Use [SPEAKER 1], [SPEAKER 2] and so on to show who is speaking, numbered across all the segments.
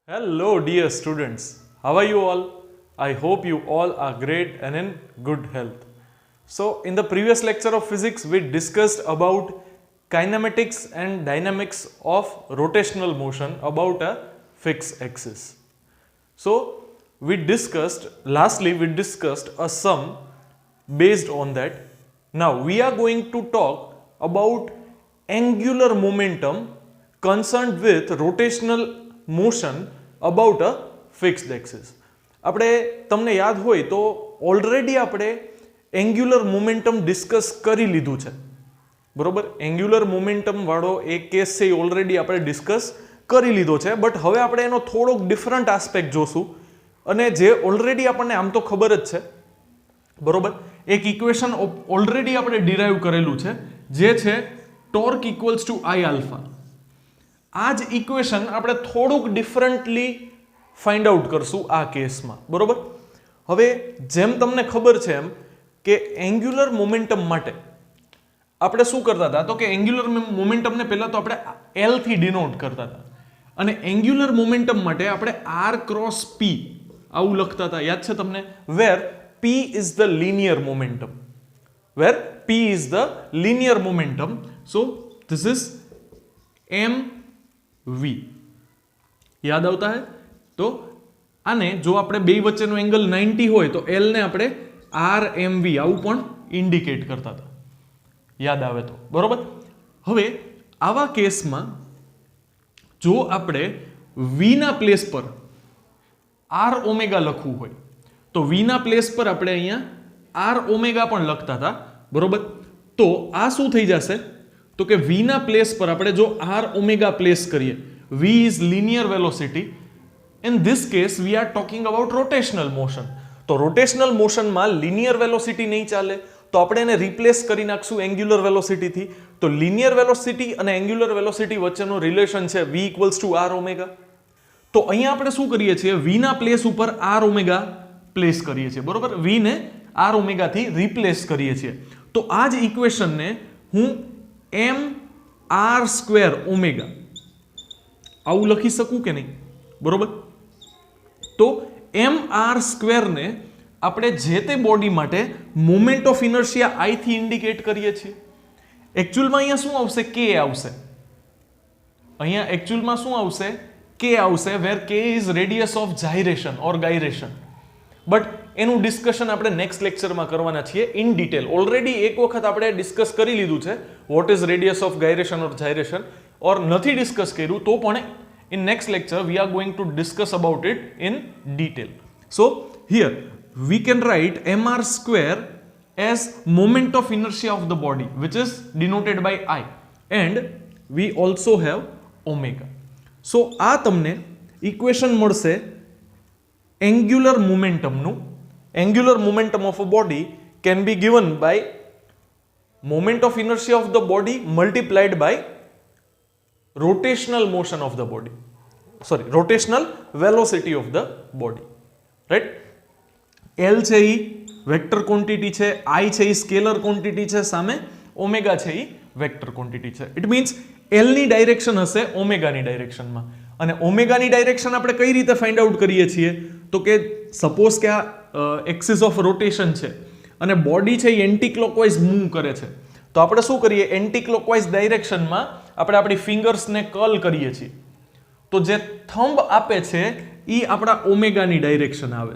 [SPEAKER 1] Hello, dear students. How are you all? I hope you all are great and in good health. So, in the previous lecture of physics, we discussed about kinematics and dynamics of rotational motion about a fixed axis. So, lastly, we discussed a sum based on that. Now, we are going to talk about angular momentum concerned with rotational motion about a fixed axis. આપણે તમને યાદ હોય તો already આપણે angular momentum discuss કરી લીધું છે, બરોબર? એંગ્યુલર મોમેન્ટમ વાળો એક કેસ છે એ ઓલરેડી આપણે ડિસ્કસ કરી લીધો છે, બટ હવે આપણે એનો થોડોક ડિફરન્ટ આસ્પેક્ટ જોશું. અને જે ઓલરેડી આપણને આમ તો ખબર જ છે, બરોબર? એક ઇક્વેશન ઓલરેડી આપણે ડિરાઈવ કરેલું છે, જે છે torque equals to I alpha. આ જ ઇક્વેશન આપણે થોડુંક ડિફરન્ટલી ફાઇન્ડ આઉટ કરશું આ કેસમાં, બરોબર? હવે જેમ તમને ખબર છે એમ કે એંગ્યુલર મોમેન્ટમ માટે આપણે શું કરતા હતા, તો કે એંગ્યુલર મોમેન્ટમને પહેલા તો આપણે એલ થી ડિનોટ કરતા હતા, અને એંગ્યુલર મોમેન્ટમ માટે આપણે આર ક્રોસ પી આવું લખતા હતા, યાદ છે તમને? Where P is the linear momentum, where P is the linear momentum. So this is M V. યાદ આવતા હે? તો આને જો આપણે બે વચ્ચેનો એંગલ 90 હોય તો એલ ને આપણે આર એમ વી આવું પણ ઇન્ડિકેટ કરતા હતા, યાદ આવે તો, બરોબર? હવે આવા કેસમાં જો આપણે વી ના પ્લેસ પર આર ઓમેગા લખવું હોય તો વી ના પ્લેસ પર આપણે અહીંયા આર ઓમેગા પણ લખતા હતા, બરોબર? તો આ શું થઈ જશે, તો કે વી ના પ્લેસ પર આપણે જો આર ઓમેગા પ્લેસ કરીએ, V is linear velocity. In this case we are talking about rotational motion. તો રોટેશનલ મોશનમાં લિનિયર વેલોસિટી નહીં ચાલે, તો આપણે એને રિપ્લેસ કરી નાખશું એંગ્યુલર વેલોસિટીથી. તો લિનિયર વેલોસિટી અને એંગ્યુલર વેલોસિટી વચ્ચેનો રિલેશન છે v equals to R omega. તો અહીંયા આપણે શું કરીએ છીએ, v ના પ્લેસ ઉપર આર ઓમેગા પ્લેસ કરીએ છીએ, બરોબર? v ને આર ઓમેગાથી રિપ્લેસ કરીએ છીએ. તો આ જ ઇક્વેશનને હું એમ આર સ્ક્વેર ઓમેગા આવું લખી શકું કે નહીં, બરોબર? તો એમ આર સ્ક્વેરને આપણે જે તે બોડી માટે મોમેન્ટ ઓફ ઇનર્શિયા આઈ થી ઇન્ડિકેટ કરીએ છીએ. એકચ્યુઅલમાં અહીંયા શું આવશે, કે આવશે. અહીંયા એકચ્યુઅલમાં શું આવશે, કે આવશે, where K is radius of gyration or gyration. But એનું ડિસ્કશન આપણે નેક્સ્ટ લેક્ચરમાં કરવાના છીએ ઇન ડિટેલ. ઓલરેડી એક વખત આપણે ડિસ્કસ કરી લીધું છે વોટ ઇઝ રેડિયસ ઓફ ગાયરેશન ઓર જાયરેશન, ઓર નથી ડિસ્કસ કર્યું તો પણ in next lecture we are going to discuss about it in detail. So here we can write mr square as moment of inertia of the body, which is denoted by I, and we also have omega. So આ તમને equation મળશે angular momentum નું. Angular momentum of a body can be given by moment of inertia of the body multiplied by rotational motion of the body, sorry, rotational velocity of the body, right? L છે ઈ vector quantity છે, I છે ઈ scalar quantity છે, સામે omega છે ઈ vector quantity છે. It means L ની direction હશે ઓમેગાની ડાયરેક્શનમાં, અને ઓમેગાની ડાયરેક્શન આપણે કઈ રીતે ફાઇન્ડ આઉટ કરીએ છીએ, તો કે સપોઝ કે આ એક્સિસ ઓફ રોટેશન છે અને બોડી છે એ એન્ટી ક્લોકવાઇઝ મૂવ કરે છે, તો આપણે શું કરીએ, એન્ટી ક્લોકવાઇઝ ડાયરેક્શનમાં આપણે આપણી ફિંગર્સને કર્લ કરીએ છીએ. તો જે થંબ આપે છે એ આપણા ઓમેગાની ડાયરેક્શન આવે,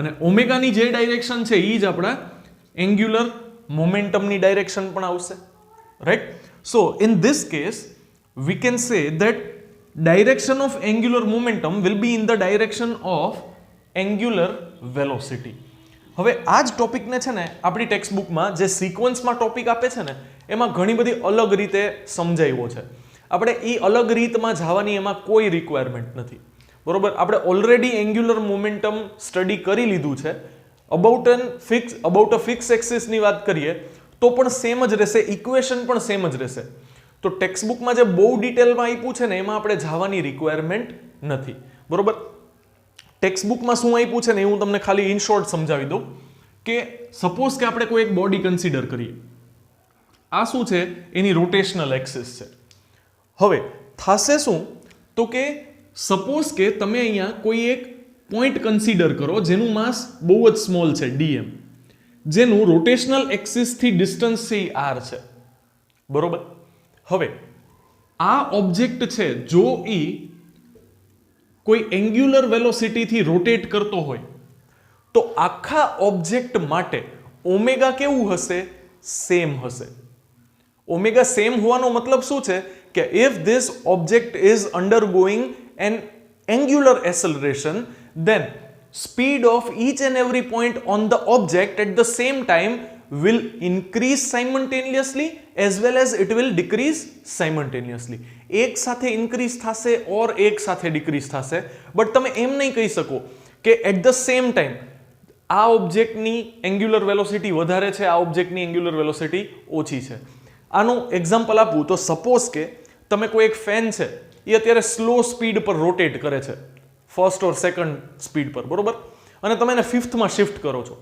[SPEAKER 1] અને ઓમેગાની જે ડાયરેક્શન છે એ જ આપણા એંગ્યુલર મોમેન્ટમની ડાયરેક્શન પણ આવશે, right? So in this case we can say that direction of angular momentum will be in the direction of angular velocity. હવે આ જ ટોપિકને છે ને આપણી ટેક્સ્ટ બુકમાં જે સિક્વન્સમાં ટોપિક આપે છે ને એમાં ઘણી બધી અલગ રીતે સમજાવ્યો છે. આપણે એ અલગ રીતમાં જવાની એમાં કોઈ રિક્વાયરમેન્ટ નથી, બરોબર? આપણે ઓલરેડી એંગ્યુલર મોમેન્ટમ સ્ટડી કરી લીધું છે. અબાઉટ અ ફિક્સ એક્સિસની વાત કરીએ તો પણ સેમ જ રહેશે, ઇક્વેશન પણ સેમ જ રહેશે. તો ટેક્સ્ટ બુકમાં જે બહુ ડિટેલમાં આપ્યું છે ને એમાં આપણે જવાની રિક્વાયરમેન્ટ નથી, બરોબર? ટેક્સ્ટ બુકમાં શું આપ્યું છે ને એ હું તમને ખાલી ઇન શોર્ટ સમજાવી દઉં કે સપોઝ કે આપણે કોઈ એક બોડી કન્સિડર કરીએ, આ શું છે, એની રોટેશનલ એક્સિસ છે. હવે થશે શું, તો કે સપોઝ કે તમે અહીંયા કોઈ એક પોઈન્ટ કન્સિડર કરો જેનું માસ બહુ જ સ્મોલ છે dm, જેનું રોટેશનલ એક્સિસથી ડિસ્ટન્સ છે એ r છે, બરોબર. હવે આ ઓબ્જેક્ટ છે જો એ કોઈ એંગ્યુલર વેલોસિટીથી રોટેટ કરતો હોય તો આખા ઓબ્જેક્ટ માટે ઓમેગા કેવું હશે? સેમ હશે. ઓમેગા સેમ હોવાનો મતલબ શું છે કે if this object is undergoing an angular acceleration, then speed of each and every point on the object at the same time will increase simultaneously as well as it will decrease simultaneously. એક સાથે increase થશે ઓર એક સાથે decrease થશે, but તમે એમ નહીં કહી શકો કે એટ ધ સેમ ટાઈમ આ ઓબ્જેક્ટની એંગ્યુલર વેલોસિટી વધારે છે, આ ઓબ્જેક્ટની એંગ્યુલર વેલોસિટી ઓછી છે. આનું એક્ઝામ્પલ આપું તો સપોઝ કે તમે કોઈ એક ફેન છે એ અત્યારે સ્લો સ્પીડ પર રોટેટ કરે છે, ફર્સ્ટ ઓર સેકન્ડ સ્પીડ પર, બરોબર, અને તમે એને ફિફ્થમાં શિફ્ટ કરો છો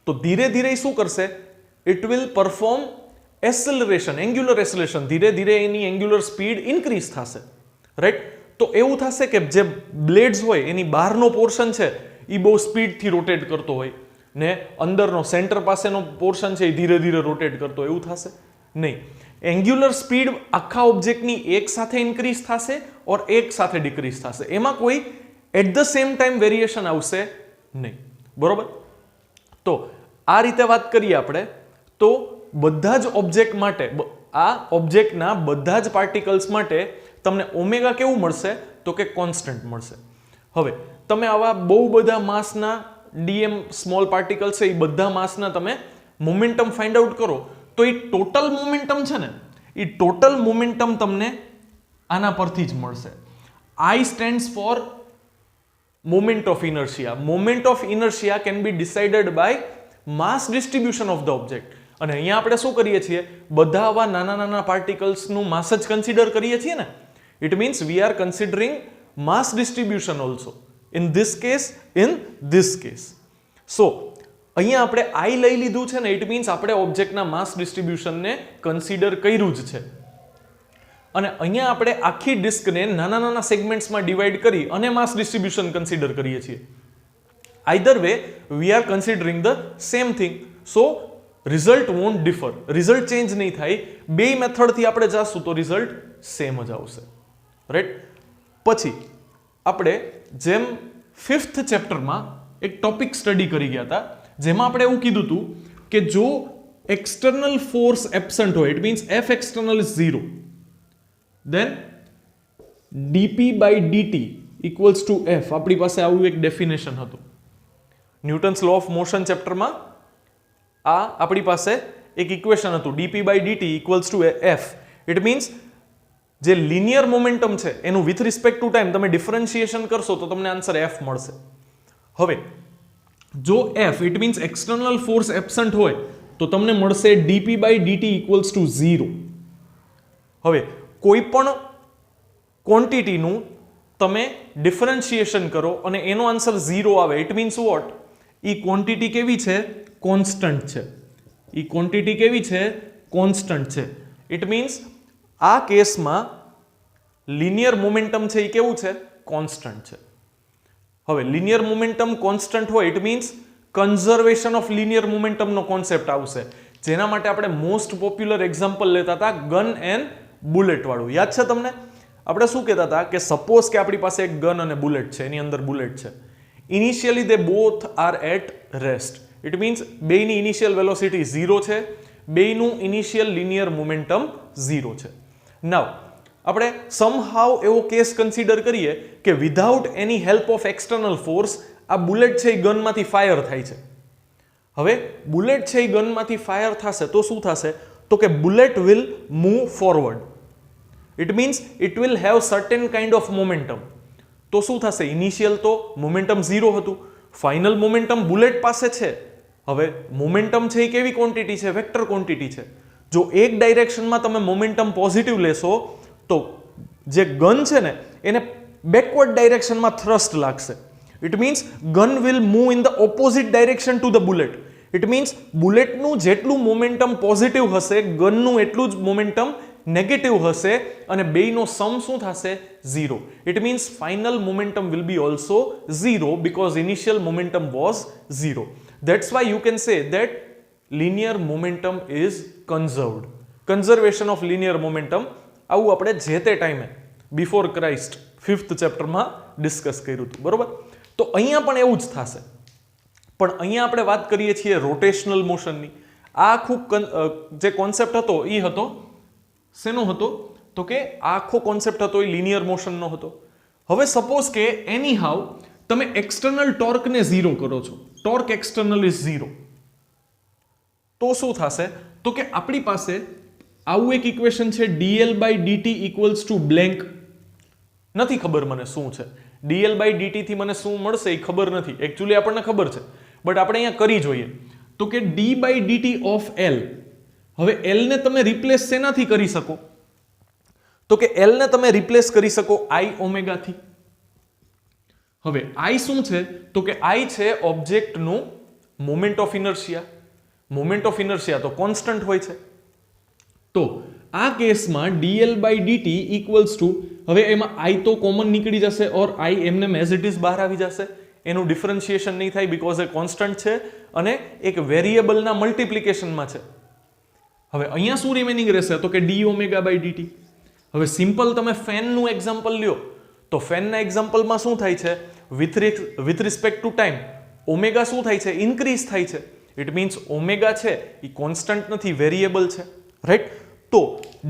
[SPEAKER 1] તો ધીરે ધીરે શું કરશે? It will perform acceleration, angular acceleration, ધીરે ધીરે એની એંગ્યુલર સ્પીડ ઇન્ક્રીઝ થશે, રાઈટ. તો એવું થશે કે જે બ્લેડ્સ હોય એની બહારનો પોર્શન છે એ બહુ સ્પીડથી રોટેટ કરતો હોય ને અંદરનો સેન્ટર પાસેનો પોર્શન છે એ ધીરે ધીરે રોટેટ કરતો હોય, એવું થશે નહીં. એંગ્યુલર સ્પીડ આખા ઓબ્જેક્ટની એક સાથે ઇન્ક્રીઝ થશે ઓર એક સાથે ડિક્રીઝ થશે, એમાં કોઈ at the same time variation આવશે નહીં, બરોબર. તો આ રીતે વાત કરીએ આપણે તો બધા જ ઓબ્જેક્ટ માટે, આ ઓબ્જેક્ટના બધા જ પાર્ટિકલ્સ માટે તમને ઓમેગા કેવું મળશે? તો કે કોન્સ્ટન્ટ મળશે. હવે તમે આવા બહુ બધા માસના ડીએમ સ્મોલ પાર્ટિકલ છે એ બધા માસના તમે મોમેન્ટમ ફાઇન્ડ આઉટ કરો તો એ ટોટલ મોમેન્ટમ છે ને, એ ટોટલ મોમેન્ટમ તમને આના પરથી જ મળશે. I stands for moment of inertia. Moment of inertia can be decided by mass distribution of the object. અને અહીંયા આપણે શું કરીએ છીએ? બધા આવા નાના નાના પાર્ટિકલ્સનું માસ જ કન્સિડર કરીએ છીએ ને. It means we are considering mass distribution also in this case, in this case. So અહીંયા આપણે આઈ લઈ લીધું છે ને, ઇટ મીન્સ આપણે ઓબ્જેક્ટના માસ ડિસ્ટ્રીબ્યુશનને કન્સિડર કર્યું જ છે. અને અહીંયા આપણે આખી ડિસ્કને નાના નાના સેગમેન્ટ્સમાં ડિવાઈડ કરી અને માસ ડિસ્ટ્રીબ્યુશન કન્સિડર કરીએ છીએ. Either way we are considering the same thing, so result won't differ, result change નહીં થાય. બે મેથડથી આપણે જાશું તો રિઝલ્ટ સેમ જ આવશે, રાઈટ. પછી આપણે જેમ 5th ચેપ્ટરમાં એક ટોપિક સ્ટડી કરી ગયા હતા જેમાં આપણે એવું કીધું હતું કે જો એક્સટર્નલ ફોર્સ એબ્સન્ટ હોય, it means F external is 0, then dp by dt equals to f. આપણી પાસે આવું એક ડેફિનેશન હતું ન્યૂટન્સ લો ઓફ મોશન ચેપ્ટરમાં. આ આપણી પાસે એક ઇક્વેશન હતું dp by dt equals to f. It means જે લિનિયર મોમેન્ટમ છે એનું વિથ રિસ્પેક્ટ ટુ ટાઈમ તમે ડિફરન્શિએશન કરશો તો તમને આન્સર f મળશે. હવે જો f it means external force absent હોય તો તમને મળશે dp by dt equals to 0. હવે કોઈ પણ ક્વોન્ટિટીનું તમે ડિફરન્શિએશન કરો અને એનો આન્સર 0 આવે, it means what? A quantity કેવી છે? કોન્સ્ટન્ટ છે. એ ક્વોન્ટિટી કેવી છે? કોન્સ્ટન્ટ છે. ઇટ મીન્સ આ કેસમાં લિનિયર મોમેન્ટમ છે એ કેવું છે? કોન્સ્ટન્ટ છે. હવે લિનિયર મોમેન્ટમ કોન્સ્ટન્ટ હોય it means conservation of linear મોમેન્ટમનો કોન્સેપ્ટ આવશે, જેના માટે આપણે મોસ્ટ પોપ્યુલર એક્ઝામ્પલ લેતા હતા ગન એન્ડ બુલેટ વાળું. યાદ છે તમને? આપણે શું કહેતા હતા કે સપોઝ કે આપણી પાસે એક ગન અને બુલેટ છે, એની અંદર બુલેટ છે. Initially they both are at rest. It means બેયની ઇનિશિયલ વેલોસિટી 0 છે, બેયનું ઇનિશિયલ લિનિયર મોમેન્ટમ 0 છે. નાવ આપણે સમહાવ એવો કેસ કન્સિડર કરીએ કે without any help of external force આ બુલેટ છે એ ગનમાંથી ફાયર થાય છે. હવે બુલેટ છે એ ગનમાંથી ફાયર થશે તો શું થશે? તો કે bullet will move forward. It means it will have certain kind of momentum. તો શું થશે? ઇનિશિયલ તો મોમેન્ટમ 0 હતું, ફાઇનલ મોમેન્ટમ બુલેટ પાસે છે. હવે મોમેન્ટમ છે એ કેવી ક્વોન્ટિટી છે? વેક્ટર ક્વોન્ટિટી છે. જો એક ડાયરેક્શનમાં તમે મોમેન્ટમ પોઝિટિવ લેશો તો જે ગન છે ને એને બેકવર્ડ ડાયરેક્શનમાં થ્રસ્ટ લાગશે. It means gun will move in the opposite direction to the bullet. It means બુલેટનું જેટલું મોમેન્ટમ પોઝિટિવ હશે ગનનું એટલું જ મોમેન્ટમ નેગેટિવ હશે અને બેયનો સમ શું થશે 0. It means final momentum will be also 0 because initial momentum was 0. That's why you can say that linear momentum is conserved. Conservation of linear momentum આવું આપણે જે તે ટાઈમે બિફોર ક્રાઇસ્ટ 5th ચેપ્ટરમાં ડિસ્કસ કર્યું હતું, બરોબર? તો અહીંયા પણ એવું જ થશે, પણ અહીંયા આપણે વાત કરીએ છીએ રોટેશનલ મોશનની. આ આખું જે કોન્સેપ્ટ હતો એ હતો શેનો હતો? તો કે આખો કોન્સેપ્ટ હતો એ લિનિયર મોશનનો હતો. હવે સપોઝ કે એની હાઉ તમે એક્સટર્નલ ટોર્કને 0 કરો છો, ટોર્ક એક્સટર્નલ ઇઝ 0, તો શું થશે? તો કે આપણી પાસે આવું એક ઇક્વેશન છે dl by dt equals to blank. નથી ખબર મને શું છે dl બાય dt થી મને શું મળશે એ ખબર નથી. એકચ્યુઅલી આપણને ખબર છે બટ આપણે અહીંયા કરી જોઈએ. તો કે d by dt of l. હવે l ને તમે રિપ્લેસ શેનાથી કરી શકો? તો કે l ને તમે રિપ્લેસ કરી શકો i ઓમેગા થી. હવે i શું છે? તો કે i છે ઓબ્જેક્ટનું moment of inertia. Moment of inertia તો કોન્સ્ટન્ટ હોય છે. તો આ કેસમાં dl by dt equals to, હવે એમાં i તો કોમન નીકળી જશે ઓર i એમને એઝ ઇટ ઇઝ બહાર આવી જશે. એનું ડિફરન્શિએશન નહીં થાય બીકોઝ એ કોન્સ્ટન્ટ છે અને એક વેરિયેબલના મલ્ટિપ્લિકેશનમાં છે. હવે અહીંયા શું રિમેનિંગ રહેશે? તો કે d ઓમેગા બાય dt. હવે સિમ્પલ તમે ફેનનું એક્ઝામ્પલ લ્યો તો ફેનના એક્ઝામ્પલમાં શું થાય છે? With respect to time omega શું થાય છે? ઇન્ક્રીઝ થાય છે. ઇટ મીન્સ ઓમેગા છે એ કોન્સ્ટન્ટ નથી, વેરિયેબલ છે, રાઈટ? તો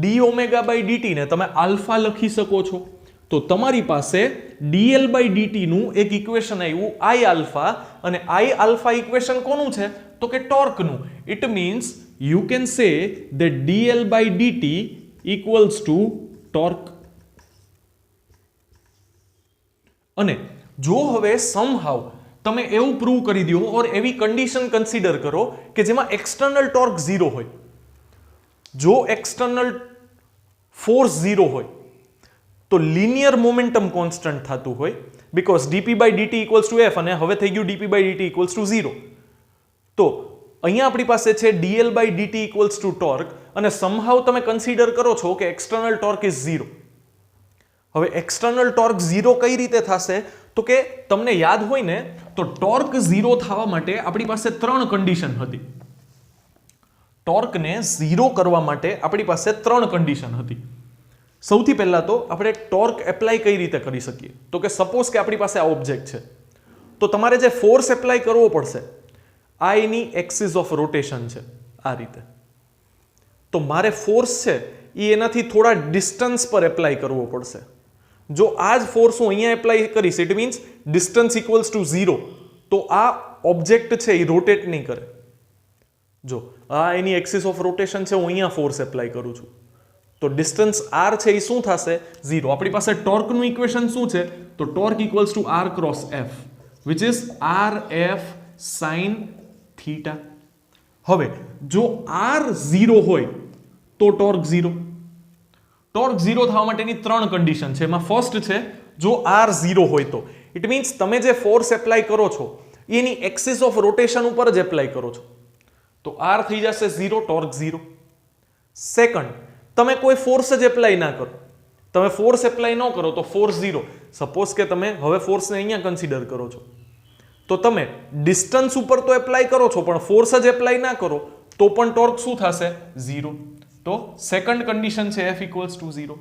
[SPEAKER 1] d ઓમેગા બાય dt ને તમે આલ્ફા લખી શકો છો. તો તમારી પાસે dl બાય dt નું એક ઇક્વેશન આવ્યું i આલ્ફા, અને i આલ્ફા ઇક્વેશન કોનું છે? તો કે ટોર્કનું. It means you can say that dl by dt equals to torque. અને જો હવે somehow તમે એવું પ્રૂવ કરી દો ઓર એવી કન્ડિશન કન્સિડર કરો કે જેમાં એક્સટર્નલ ટોર્ક 0 હોય, જો એક્સટર્નલ ફોર્સ 0 હોય તો લિનિયર મોમેન્ટમ કોન્સ્ટન્ટ થતું હોય because dp by dt equals to f, અને હવે થઈ ગયું dp by dt equals to 0. તો અહીંયા આપણી પાસે છે dl by dt equals to torque, અને somehow તમે કન્સિડર કરો છો કે એક્સટર્નલ ટોર્ક ઇઝ 0. હવે એક્સટર્નલ ટોર્ક 0 કઈ રીતે થશે? તો કે તમને યાદ હોય ને તો ટોર્ક 0 થવા માટે આપણી પાસે 3 કન્ડિશન હતી. ટોર્કને 0 કરવા માટે આપણી પાસે 3 કન્ડિશન હતી. સૌથી પહેલા તો આપણે ટોર્ક એપ્લાય કઈ રીતે કરી શકીએ? તો કે સપોઝ કે આપણી પાસે આ ઓબ્જેક્ટ છે તો તમારે જે ફોર્સ એપ્લાય કરવો પડશે આ એની એક્સિસ ઓફ રોટેશન છે આ રીતે. તો મારે ફોર્સ છે એ એનાથી થોડા ડિસ્ટન્સ પર એપ્લાય કરવો પડશે. જો આ જ ફોર્સ હું અહીંયા એપ્લાય કરીશ it means distance equals to 0, તો આ ઓબ્જેક્ટ છે એ રોટેટ નહીં કરે. જો આ એની એક્સિસ ઓફ રોટેશન છે, હું અહીંયા ફોર્સ એપ્લાય કરું છું તો ડિસ્ટન્સ r છે એ શું થશે? 0. આપણી પાસે ટોર્કનું ઇક્વેશન શું છે? તો torque equals to r cross f which is rf sin theta. હવે જો r 0 હોય તો ટોર્ક 0. ટોર્ક 0 થવા માટેની 3 કન્ડિશન છે. એમાં ફર્સ્ટ છે જો r 0 હોય તો ઇટ મીન્સ તમે જે ફોર્સ એપ્લાય કરો છો એની એક્સિસ ઓફ રોટેશન ઉપર જ એપ્લાય કરો છો તો r થઈ જશે 0, ટોર્ક 0. સેકન્ડ, તમે કોઈ ફોર્સ જ એપ્લાય ના કરો, તમે ફોર્સ એપ્લાય ન કરો તો ફોર્સ 0. સપોઝ કે તમે હવે ફોર્સને અહીંયા કન્સિડર કરો છો તો તમે ડિસ્ટન્સ ઉપર તો એપ્લાય કરો છો પણ ફોર્સ જ એપ્લાય ના કરો તો પણ ટોર્ક શું થશે? 0. તો સેકન્ડ કન્ડિશન છે f ઇક્વલ્સ ટુ 0.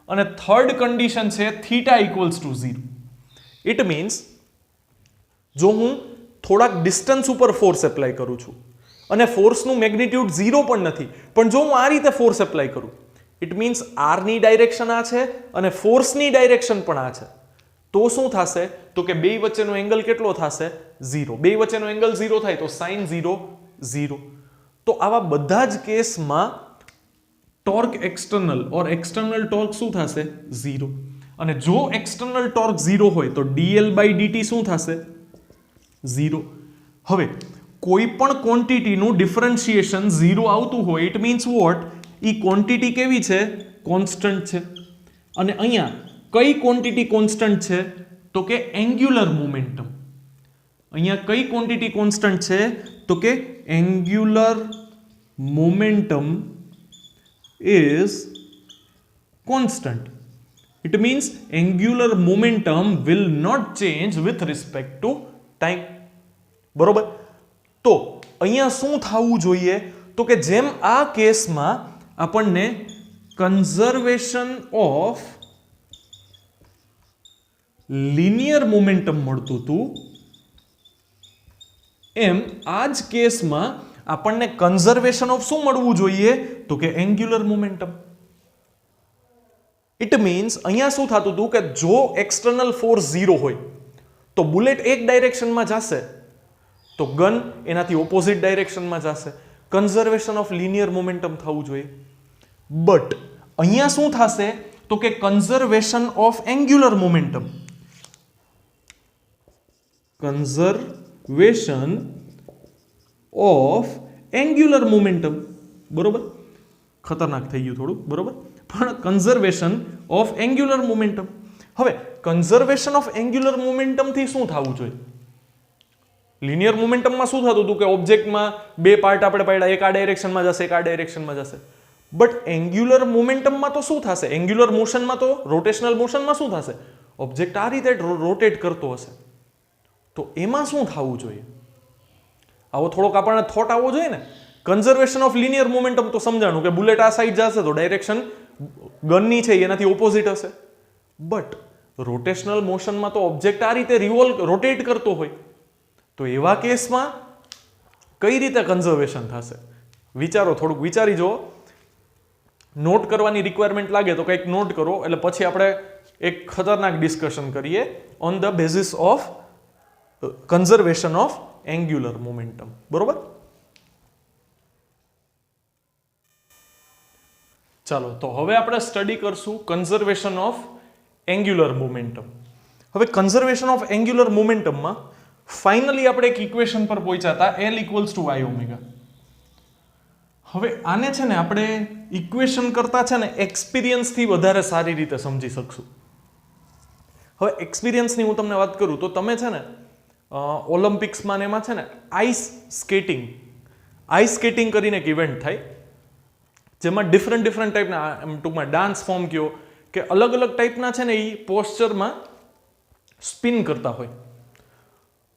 [SPEAKER 1] અને થર્ડ કન્ડિશન છે theta equals to 0. It means જો હું થોડાક ડિસ્ટન્સ ઉપર ફોર્સ એપ્લાય કરું છું અને ફોર્સનું મેગ્નિટ્યુડ 0 પણ નથી, પણ જો હું આ રીતે ફોર્સ એપ્લાય કરું ઇટ મીન્સ r ની ડાયરેક્શન આ છે અને ફોર્સની ડાયરેક્શન પણ આ છે, તો શું થશે? તો કે બે વચ્ચેનો એંગલ કેટલો થશે? 0. બે વચ્ચેનો એંગલ 0 થાય તો sin 0 0. તો આવા બધા જ કેસમાં ટોર્ક એક્સટર્નલ ઓર એક્સટર્નલ ટોર્ક શું થશે? 0. અને જો એક્સટર્નલ ટોર્ક 0 હોય તો dl બાય dt શું થશે? 0. હવે કોઈ પણ ક્વોન્ટિટીનું ડિફરન્શિએશન 0 આવતું હોય it means what? E quantity કેવી છે? કોન્સ્ટન્ટ છે. અને અહીંયા કઈ ક્વોન્ટિટી કોન્સ્ટન્ટ છે? તો કે એંગ્યુલર મોમેન્ટમ. અહીંયા કઈ ક્વોન્ટિટી કોન્સ્ટન્ટ છે? તો કે angular momentum is constant. It means angular momentum will not change with respect to time. બરોબર? તો અહીંયા શું થવું જોઈએ? તો કે જેમ આ કેસમાં આપણને કન્ઝર્વેશન ઓફ લિનિયર મોમેન્ટમ મળતું હતું, એમ આ જ કેસમાં આપણને કન્ઝર્વેશન ઓફ શું મળવું જોઈએ? તો કે એંગ્યુલર મોમેન્ટમ. ઇટ મીન્સ અહીંયા શું થતું હતું કે જો એક્સટર્નલ ફોર્સ 0 હોય તો બુલેટ એક ડાયરેક્શનમાં જશે, તો ગન એનાથી ઓપોઝિટ ડાયરેક્શનમાં જશે. કન્ઝર્વેશન ઓફ લિનિયર મોમેન્ટમ થવું જોઈએ. બટ અહીંયા શું થશે? તો કે conservation of angular momentum. Conservation of angular momentum. બરોબર? ખતરનાક થઈ ગયું થોડું. બરોબર? પણ કન્ઝર્વેશન ઓફ એંગ્યુલર મોમેન્ટમ. હવે કન્ઝર્વેશન ઓફ એંગ્યુલર મોમેન્ટમ થી શું થવું જોઈએ? લિનિયર મોમેન્ટમમાં શું થતું હતું કે ઓબ્જેક્ટમાં બે પાર્ટ આપણે પાડ્યા, એક આ ડાયરેક્શનમાં જશે, એક આ ડાયરેક્શનમાં જશે. બટ એંગ્યુલર મોમેન્ટમમાં તો શું થશે? એંગ્યુલર મોશનમાં તો રોટેશનલ મોશનમાં શું થશે? ઓબ્જેક્ટ આ રીતે રોટેટ કરતો હશે. તો એમાં શું થવું જોઈએ? આવો થોડોક આપણને થોટ આવવો જોઈએ ને. કન્ઝર્વેશન ઓફ લિનિયર મોમેન્ટમ તો સમજાણું કે બુલેટ આ સાઈડ જશે તો ડાયરેક્શન ગનની છે એનાથી ઓપોઝિટ હશે. બટ રોટેશનલ મોશનમાં તો ઓબ્જેક્ટ આ રીતે રોટેટ કરતો હોય, તો એવા કેસમાં કઈ રીતે કન્ઝર્વેશન થશે? વિચારો, થોડુંક વિચારી જુઓ. નોટ કરવાની રિક્વાયરમેન્ટ લાગે તો કંઈક નોટ કરો, એટલે પછી આપણે એક ખતરનાક ડિસ્કશન કરીએ on the basis of conservation of angular momentum. બરોબર? ચાલો, તો હવે આપણે સ્ટડી કરશું કન્ઝર્વેશન ઓફ એંગ્યુલર મોમેન્ટમ. હવે કન્ઝર્વેશન ઓફ એંગ્યુલર મોમેન્ટમમાં ફાઇનલી આપણે એક ઇક્વેશન પર પહોંચ્યા હતા, L = y ઓમેગા. હવે આને છે ને આપણે ઇક્વેશન કરતા છે ને એક્સપિરિયન્સથી વધારે સારી રીતે સમજી શકશું. હવે એક્સપિરિયન્સની હું તમને વાત કરું તો તમે છે ને ઓલિમ્પિક્સમાં એમાં છે ને આઈસ સ્કેટિંગ કરીને એક ઇવેન્ટ થાય, જેમાં ડિફરન્ટ ટાઈપના ટૂંકમાં ડાન્સ ફોર્મ કયો કે અલગ અલગ ટાઈપના છે ને એ પોસ્ચરમાં સ્પિન કરતા હોય.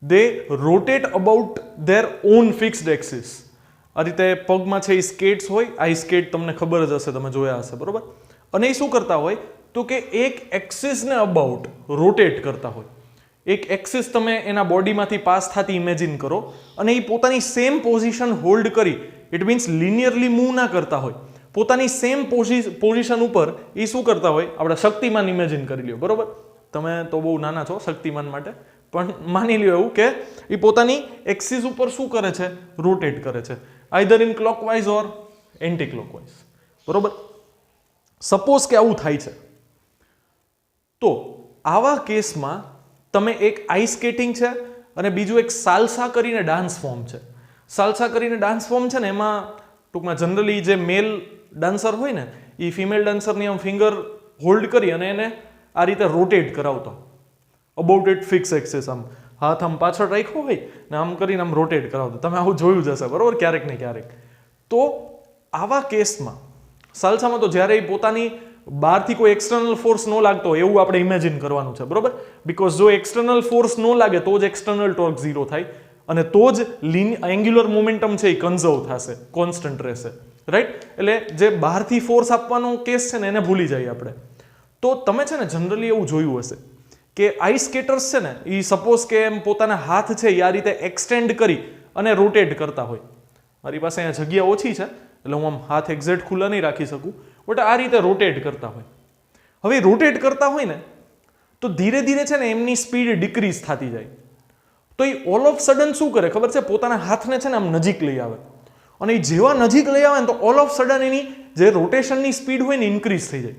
[SPEAKER 1] They rotate about their own fixed axis. આ રીતે પગમાં છે એ સ્કેટ્સ હોય, આ સ્કેટ તમને ખબર જ હશે, તમે જોયા હશે. બરોબર? અને એ શું કરતા હોય તો કે એક એક્સિસને અબાઉટ રોટેટ કરતા હોય. એક એક્સિસ તમે એના બોડીમાંથી પાસ થતી ઇમેજિન કરો, અને એ પોતાની સેમ પોઝિશન હોલ્ડ કરી, ઇટ મીન્સ લિનિયરલી મૂવ ના કરતા હોય, પોતાની સેમ પોઝિશન ઉપર એ શું કરતા હોય? આપણે શક્તિમાન ઇમેજિન કરી લ્યો. બરોબર? તમે તો બહુ નાના છો શક્તિમાન માટે, પણ માની લ્યો એવું કે એ પોતાની એક્સિસ ઉપર શું કરે છે? રોટેટ કરે છે, either in clockwise or anti clockwise. બરોબર? સપોઝ કે આવું થાય છે, તો આવા કેસમાં તમે એક આઈસ સ્કેટિંગ છે અને બીજું એક સાલ્સા કરીને ડાન્સ ફોર્મ છે. સાલ્સા કરીને ડાન્સ ફોર્મ છે ને એમાં ટૂંકમાં જનરલી જે મેલ ડાન્સર હોય ને એ ફિમેલ ડાન્સરની આમ ફિંગર હોલ્ડ કરી અને એને આ રીતે રોટેટ કરાવતો અબાઉટ ઇટ ફિક્સ એક્સિસ. આમ હાથ આમ પાછળ રાખ્યો હોય ને આમ કરીને આમ રોટેટ કરાવતો. તમે આવું જોયું જ હશે. બરોબર? ક્યારેક ને ક્યારેક. તો આવા કેસમાં સાલ્સામાં તો જ્યારે એ પોતાની બહારથી કોઈ એક્સટર્નલ ફોર્સ ન લાગતો હોય એવું આપણે ઇમેજિન કરવાનું છે. બરોબર? બીકોઝ જો એક્સટર્નલ ફોર્સ ન લાગે તો જ એક્સટર્નલ ટોર્ક 0 થાય, અને તો જ એંગ્યુલર મોમેન્ટમ છે એ કન્ઝર્વ થશે, કોન્સ્ટન્ટ રહેશે. રાઈટ? એટલે જે બહારથી ફોર્સ આપવાનો કેસ છે ને એને ભૂલી જઈએ આપણે. તો તમે છે ને જનરલી એવું જોયું હશે કે આઈસ સ્કેટર્સ છે ને એ સપોઝ કે એમ પોતાના હાથ છે એ આ રીતે એક્સટેન્ડ કરી અને રોટેટ કરતા હોય. મારી પાસે અહીંયા જગ્યા ઓછી છે એટલે હું આમ હાથ એક્ઝેક્ટ ખુલ્લા નહીં રાખી શકું, બટ આ રીતે રોટેટ કરતા હોય. હવે રોટેટ કરતા હોય ને તો ધીરે ધીરે છે ને એમની સ્પીડ ડિક્રીઝ થતી જાય. તો એ ઓલ ઓફ સડન શું કરે ખબર છે? પોતાના હાથને છે ને આમ નજીક લઈ આવે, અને એ જેવા નજીક લઈ આવે ને તો ઓલ ઓફ સડન એની જે રોટેશનની સ્પીડ હોય ને ઇન્ક્રીઝ થઈ જાય.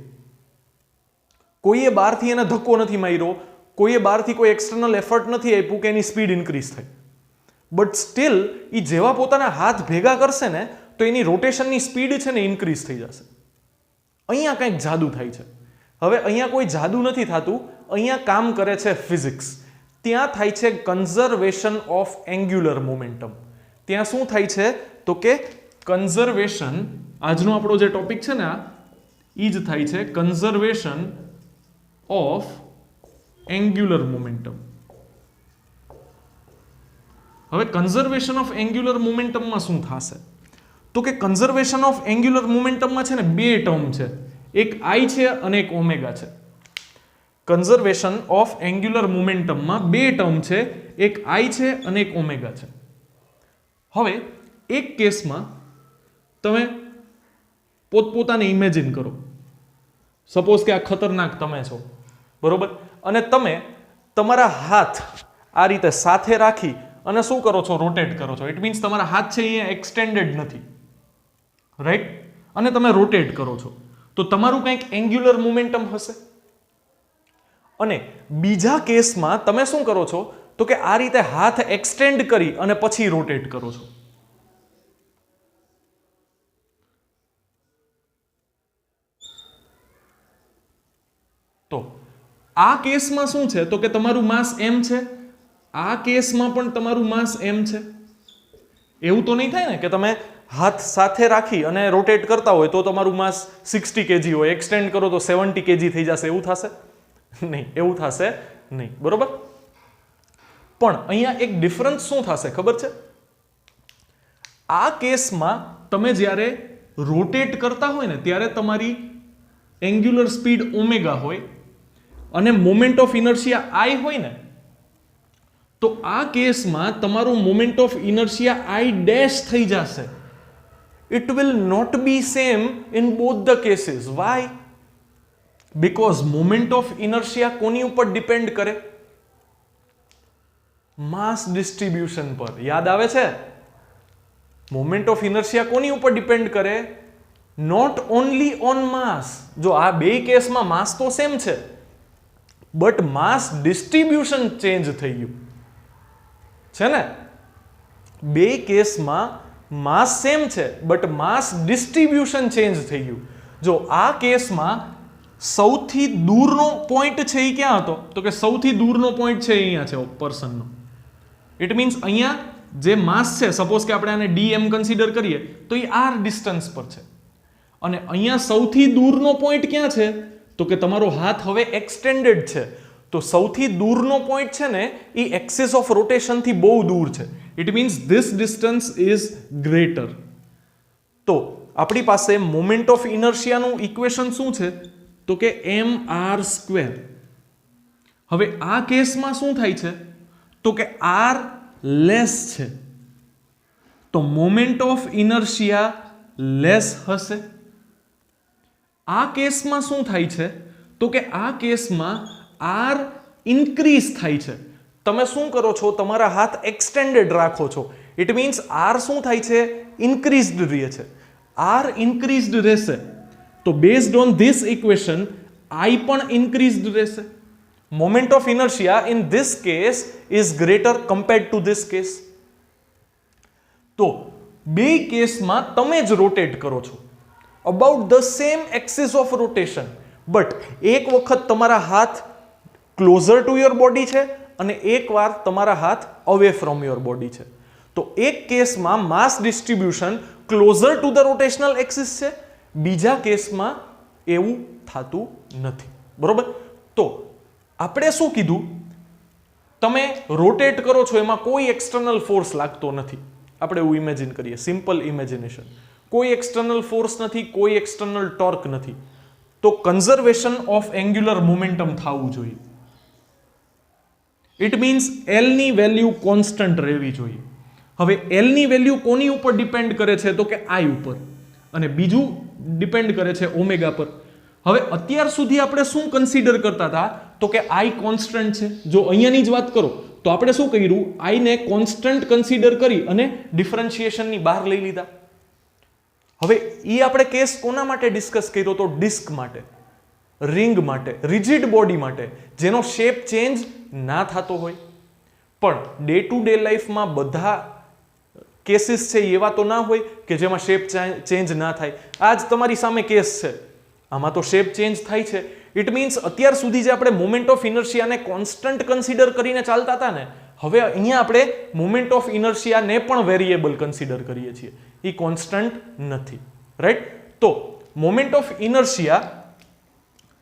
[SPEAKER 1] કોઈએ બહારથી એને ધક્કો નથી માર્યો, કોઈએ બહારથી કોઈ એક્સટર્નલ એફર્ટ નથી આપ્યું કે એની સ્પીડ ઇન્ક્રીઝ થાય. બટ સ્ટીલ એ જેવા પોતાના હાથ ભેગા કરશે ને તો એની રોટેશનની સ્પીડ છે ને ઇન્ક્રીઝ થઈ જશે. અહીંયા કંઈક જાદુ થાય છે. હવે અહીંયા કોઈ જાદુ નથી થતું, અહીંયા કામ કરે છે ફિઝિક્સ. ત્યાં થાય છે કન્ઝર્વેશન ઓફ એંગ્યુલર મોમેન્ટમ. ત્યાં શું થાય છે તો કે કન્ઝર્વેશન, આજનો આપણો જે ટોપિક છે ને એ જ થાય છે કન્ઝર્વેશન ઓફ એંગ્યુલર મોમેન્ટમ. હવે કન્ઝર્વેશન ઓફ એંગ્યુલર મોમેન્ટમમાં શું થશે? તો કે કન્ઝર્વેશન ઓફ એંગ્યુલર મોમેન્ટમમાં છે ને બે ટર્મ છે, એક આઈ છે અને એક ઓમેગા છે. કન્ઝર્વેશન ઓફ એંગ્યુલર મોમેન્ટમમાં બે ટર્મ છે, એક આઈ છે અને એક ઓમેગા છે. હવે એક કેસમાં તમે પોતપોતાને ઇમેજિન કરો, સપોઝ કે આ ખતરનાક તમે છો, બરોબર, અને તમે તમારા હાથ આ રીતે સાથે રાખી અને શું કરો છો? રોટેટ કરો છો. ઇટ મીન્સ તમારા હાથ છે અહીંયા એક્સટેન્ડેડ નથી, રાઈટ, અને તમે રોટેટ કરો છો તો તમારું કંઈક એંગ્યુલર મોમેન્ટમ હશે. અને બીજા કેસમાં તમે શું કરો છો? તો કે આ રીતે હાથ એક્સટેન્ડ કરી અને પછી રોટેટ કરો છો. તો આ કેસમાં શું છે? તો કે તમારું માસ m છે, આ કેસમાં પણ તમારું માસ m છે. એવું તો નહીં થાય ને કે તમે હાથ સાથે રાખી અને રોટેટ કરતા હોય તો તમારું માસ 60 kg હોય, એક્સટેન્ડ કરો તો 70 kg થઈ જશે, એવું થશે નહીં, એવું થશે નહીં, બરોબર. પણ અહીંયા એક ડિફરન્સ શું થશે ખબર છે? આ કેસમાં તમે જ્યારે રોટેટ કરતા હોય ને ત્યારે તમારી એંગ્યુલર સ્પીડ ઓમેગા હોય અને મોમેન્ટ ઓફ ઇનર્શિયા આઈ હોય ને, તો આ કેસમાં તમારું moment of inertia I dash થઈ જશે. It will not be same in both the cases. Why? Because moment of inertia કોની ઉપર ડિપેન્ડ કરે? માસ ડિસ્ટ્રીબ્યુશન પર. યાદ આવે છે? મોમેન્ટ ઓફ ઇનર્શિયા કોની ઉપર ડિપેન્ડ કરે? નોટ ઓનલી ઓન માસ. જો આ બે કેસમાં માસ તો સેમ છે, બટ માસ ડિસ્ટ્રીબ્યુશન ચેન્જ થઈ ગયું છે ને. બે કેસમાં માસ સેમ છે બટ માસ ડિસ્ટ્રીબ્યુશન ચેન્જ થઈ ગયું. જો આ કેસમાં સૌથી દૂરનો પોઈન્ટ છે એ ક્યાં હતો? તો કે સૌથી દૂરનો પોઈન્ટ છે અહીંયા છે પર્સનનો. ઇટ મીન્સ અહીંયા જે માસ છે, સપોઝ કે આપણે આને dm કન્સિડર કરીએ તો એ r ડિસ્ટન્સ પર છે, અને અહીંયા સૌથી દૂરનો પોઈન્ટ ક્યાં છે? તો કે તમારો હાથ હવે એક્સટેન્ડેડ છે, તો સૌથી દૂરનો પોઈન્ટ છે ને એ એક્સિસ ઓફ રોટેશન થી બહુ દૂર છે. It means this distance is greater. તો આપણી પાસે મોમેન્ટ ઓફ ઇનર્શિયાનું ઇક્વેશન શું છે? તો કે mr². હવે આ કેસમાં શું થાય છે? તો કે r લેસ છે, તો મોમેન્ટ ઓફ ઇનર્શિયા લેસ હશે. આ કેસમાં શું થાય છે? તો કે આ કેસમાં r ઇન્ક્રીઝ થાય છે. તમે શું કરો છો? તમારા હાથ એક્સટેન્ડેડ રાખો છો. ઇટ મીન્સ r શું થાય છે? ઇન્ક્રીઝડ રહે છે. r ઇન્ક્રીઝડ રહેશે તો based on this equation i પણ ઇન્ક્રીઝડ રહેશે. Moment of inertia in this case is greater compared to this case. તો બે કેસમાં તમે જ રોટેટ કરો છો about the same axis of rotation, but એક વખત તમારા હાથ ક્લોઝર ટુ યોર બોડી છે અને એકવાર તમારા હાથ અવે ફ્રોમ યોર બોડી છે. તો એક કેસમાં mass distribution closer to the rotational axis છે, બીજા કેસમાં એવું થતું નથી, બરોબર. તો આપણે શું કીધું? તમે રોટેટ કરો છો એમાં કોઈ એક્સટર્નલ ફોર્સ લાગતો નથી. આપણે એવું ઇમેજિન કરીએ, સિમ્પલ ઇમેજિનેશન. કોઈ એક્સટર્નલ ફોર્સ નથી, કોઈ એક્સટર્નલ ટોર્ક નથી, તો કન્ઝર્વેશન ઓફ એંગ્યુલર મોમેન્ટમ થવું જોઈએ. ઇટ મીન્સ L ની વેલ્યુ કોન્સ્ટન્ટ રહેવી જોઈએ. હવે L ની વેલ્યુ કોની ઉપર ડિપેન્ડ કરે છે? તો કે I ઉપર, અને બીજું ડિપેન્ડ કરે છે ઓમેગા પર. હવે અત્યાર સુધી આપણે શું કન્સિડર કરતા હતા? તો કે I કોન્સ્ટન્ટ છે. જો અહીંયાની જ વાત કરો તો આપણે શું કર્યું? I ને કોન્સ્ટન્ટ કન્સિડર કરી અને ડિફરન્શિએશનની બહાર લઈ લીધા. હવે એ આપણે કેસ કોના માટે ડિસ્કસ કર્યો? તો ડિસ્ક માટે, રિંગ માટે, રિજિડ બોડી માટે, જેનો શેપ ચેન્જ ના થતો હોય. પણ ડે ટુ ડે લાઈફમાં બધા કેસીસ છે એવા તો ના હોય કે જેમાં શેપ ચેન્જ ના થાય. આ જ તમારી સામે કેસ છે, આમાં તો શેપ ચેન્જ થાય છે. ઇટ મીન્સ અત્યાર સુધી જે આપણે મોમેન્ટ ઓફ ઇનર્શિયાને કોન્સ્ટન્ટ કન્સિડર કરીને ચાલતા હતા ને, હવે અહીંયા આપણે મોમેન્ટ ઓફ ઇનર્શિયાને પણ વેરિયેબલ કન્સિડર કરીએ છીએ. એ કોન્સ્ટન્ટ નથી, રાઈટ? તો મોમેન્ટ ઓફ ઇનર્શિયા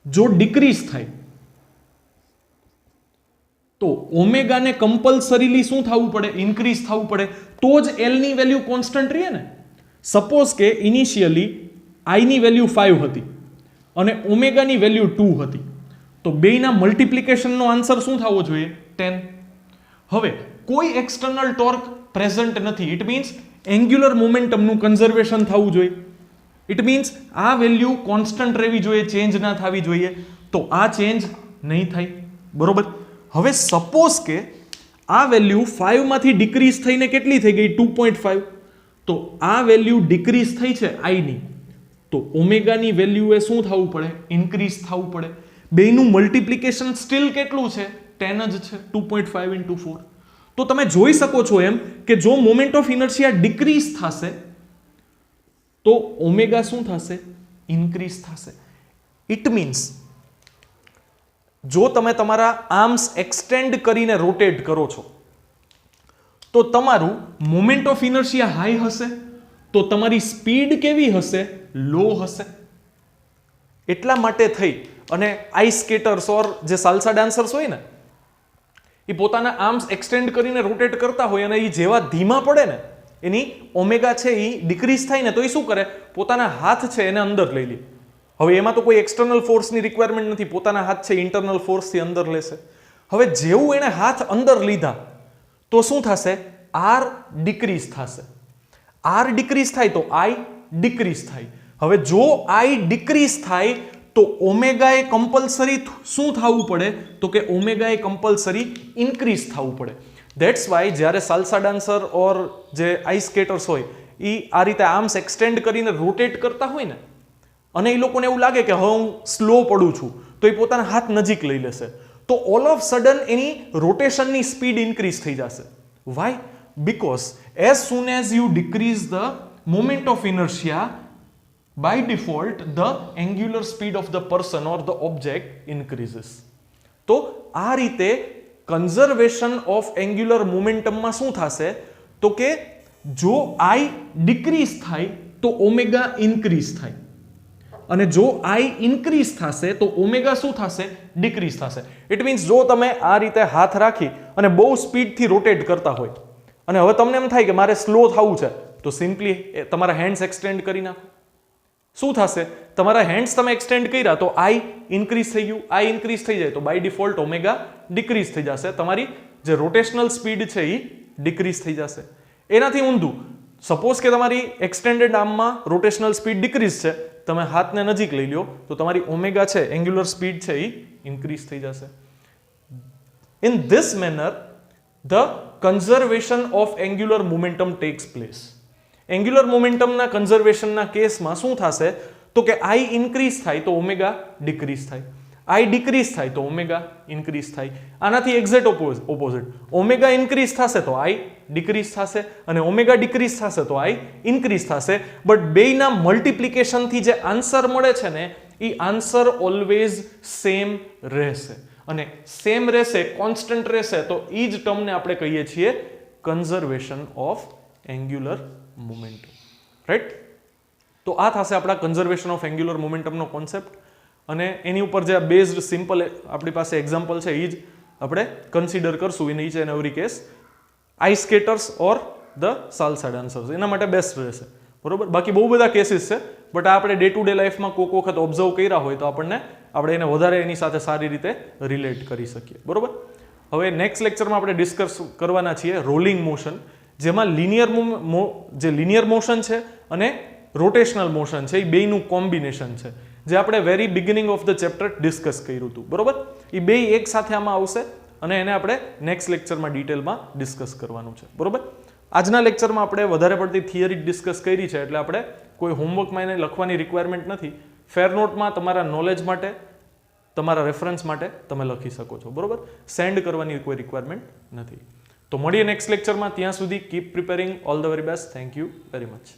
[SPEAKER 1] જો ડિક્રીઝ થાય તો ઓમેગાને કમ્પલસરીલી શું થવું પડે, ઇન્ક્રીઝ થવું પડે, તો જ એલ ની વેલ્યુ કોન્સ્ટન્ટ રહે ને. સપોઝ કે ઇનિશિયલી આઈ ની વેલ્યુ 5 હતી અને ઓમેગાની વેલ્યુ 2 હતી, તો બેયના મલ્ટિપ્લિકેશનનો આન્સર શું થવો જોઈએ, 10. હવે કોઈ એક્સટર્નલ ટોર્ક પ્રેઝન્ટ નથી, ઇટ મીન્સ એન્ગ્યુલર મોમેન્ટમનું કન્ઝર્વેશન થવું જોઈએ. ઇટ મીન્સ આ વેલ્યુ કોન્સ્ટન્ટ રહેવી જોઈએ, ચેન્જ ના થવી જોઈએ. તો આ ચેન્જ નહીં થાય, બરોબર. હવે સપોઝ કે આ વેલ્યુ 5 માંથી ડિક્રીઝ થઈને કેટલી થઈ ગઈ, 2.5. તો આ વેલ્યુ ડિક્રીઝ થઈ છે આઈ ની, તો ઓમેગાની વેલ્યુ એ શું થવું પડે, ઇન્ક્રીઝ થવું પડે. બેયનું મલ્ટિપ્લિકેશન સ્ટીલ કેટલું છે, 10 જ છે, 2.5 into 4. તો તમે જોઈ શકો છો એમ કે જો મોમેન્ટ ઓફ ઇનર્શિયા ડિક્રીઝ થશે તો ઓમેગા શું થશે, ઇન્ક્રીઝ થશે. ઇટ મીન્સ જો તમે તમારા આર્મ્સ એક્સટેન્ડ કરીને રોટેટ કરો છો તો તમારું મોમેન્ટ ઓફ ઇનર્શિયા હાઈ હશે, તો તમારી સ્પીડ કેવી હશે, લો હશે. એટલા માટે થઈ અને આઈસ સ્કેટર્સ ઓર જે સાલ્સા ડાન્સર્સ હોય ને, એ પોતાના આર્મ્સ એક્સટેન્ડ કરીને રોટેટ કરતા હોય અને એ જેવા ધીમા પડે ને, એની ઓમેગા છે એ ડિક્રીઝ થાય ને, તો એ શું કરે, પોતાના હાથ છે એને અંદર લઈ લે. હવે એમાં તો કોઈ એક્સટર્નલ ફોર્સની રિક્વાયરમેન્ટ નથી, પોતાના હાથ છે ઇન્ટરનલ ફોર્સથી અંદર લેશે. હવે જેવું એને હાથ અંદર લીધા તો શું થશે, આર ડિક્રીઝ થશે. આર ડિક્રીઝ થાય તો આઈ ડિક્રીઝ થાય. હવે જો આઈ ડિક્રીઝ થાય તો ઓમેગા એ કમ્પલસરી શું થવું પડે, તો કે ઓમેગા એ કમ્પલસરી ઇન્ક્રીઝ થવું પડે. ધેટ્સ વાય જ્યારે સાલ્સા ડાન્સર ઓર જે આઈસ સ્કેટર્સ હોય એ આ રીતે આર્મ્સ એક્સટેન્ડ કરીને રોટેટ કરતા હોય ને, અને એ લોકોને એવું લાગે કે હવે હું સ્લો પડું છું, તો એ પોતાના હાથ નજીક લઈ લેશે, તો ઓલ ઓફ સડન એની રોટેશનની સ્પીડ ઇન્ક્રીઝ થઈ જશે. Why? Because as soon as you decrease the moment of inertia, by default the angular speed of the person or the object increases. તો આ રીતે કન્ઝર્વેશન ઓફ એન્ગ્યુલર મોમેન્ટમમાં શું થશે, તો કે જો I ડિક્રીઝ થાય તો ઓમેગા ઇન્ક્રીઝ થાય, અને જો I ઇન્ક્રીઝ થશે તો ઓમેગા શું થશે, ડિક્રીઝ થશે. ઇટ મીન્સ જો તમે આ રીતે હાથ રાખી અને બહુ સ્પીડથી રોટેટ કરતા હોય અને હવે તમને એમ થાય કે મારે સ્લો થવું છે, તો સિમ્પલી તમારા હેન્ડ્સ એક્સટેન્ડ કરી નાખો. શું થશે, તમારા હેન્ડ્સ તમે એક્સટેન્ડ કર્યા તો આઈ ઇન્ક્રીઝ થઈ ગયું, આઈ ઇન્ક્રીઝ થઈ જાય તો બાય ડિફોલ્ટ ઓમેગા ડિક્રીઝ થઈ જશે, તમારી જે રોટેશનલ સ્પીડ છે એ ડિક્રીઝ થઈ જશે. એનાથી ઊંધું, સપોઝ કે તમારી એક્સટેન્ડેડ આર્મમાં રોટેશનલ સ્પીડ ડિક્રીઝ છે, તમે હાથને નજીક લઈ લો તો તમારી ઓમેગા છે, એન્ગ્યુલર સ્પીડ છે એ ઇન્ક્રીઝ થઈ જશે. In this manner the conservation of angular momentum takes place. Angular મોમેન્ટમના કન્ઝર્વેશનના કેસમાં શું થશે, તો કે આઈ ઇન્ક્રીઝ થાય તો ઓમેગા ડિક્રીઝ થાય, આઈ ડિક્રીઝ થાય તો ઓમેગા ઇન્ક્રીઝ થાય. આનાથી એક્ઝેક્ટ ઓપોઝિટ, ઓમેગા ઇન્ક્રીઝ થશે તો આઈ ડિક્રીઝ થશે, અને ઓમેગા ડિક્રીઝ થશે તો આઈ ઇન્ક્રીઝ થશે. બટ બેયના મલ્ટિપ્લિકેશનથી જે આન્સર મળે છે ને, એ આન્સર ઓલવેઝ સેમ રહેશે, અને સેમ રહેશે, કોન્સ્ટન્ટ રહેશે, તો એ જ ટર્મને આપણે કહીએ છીએ conservation of angular momentum. Right? તો આ થશે આપણા કન્ઝર્વેશન ઓફ એન્ગ્યુલર મોમેન્ટમનો કોન્સેપ્ટ, અને એની ઉપર જે બેઝડ સિમ્પલ આપણી પાસે એક્ઝામ્પલ છે એ જ આપણે કન્સિડર કરશું in each and every case. Ice skaters or the salsa dancers એના માટે બેસ્ટ રહેશે, બરોબર. બાકી બહુ બધા કેસીસ છે, બટ આ આપણે ડે ટુ ડે લાઈફમાં કોઈક વખત ઓબ્ઝર્વ કર્યા હોય તો આપણે એને વધારે એની સાથે સારી રીતે રિલેટ કરી શકીએ, બરોબર. હવે નેક્સ્ટ લેક્ચરમાં આપણે ડિસ્કસ કરવાના છીએ રોલિંગ મોશન, જેમાં લિનિયર મોશન છે અને રોટેશનલ મોશન છે, એ બેયનું કોમ્બિનેશન છે, જે આપણે very beginning of the chapter discuss કર્યું હતું, બરોબર. એ બે એક સાથે આમાં આવશે અને એને આપણે નેક્સ્ટ લેક્ચરમાં ડિટેલમાં ડિસ્કસ કરવાનું છે, બરોબર. આજના લેક્ચરમાં આપણે વધારે પડતી થિયરી ડિસ્કસ કરી છે, એટલે આપણે કોઈ હોમવર્કમાં એને લખવાની રિક્વાયરમેન્ટ નથી. ફેર નોટમાં તમારા નોલેજ માટે, તમારા રેફરન્સ માટે તમે લખી શકો છો, બરોબર. સેન્ડ કરવાની કોઈ રિક્વાયરમેન્ટ નથી. તો મળીએ નેક્સ્ટ લેક્ચરમાં. ત્યાં સુધી keep preparing. All the very best. Thank you very much.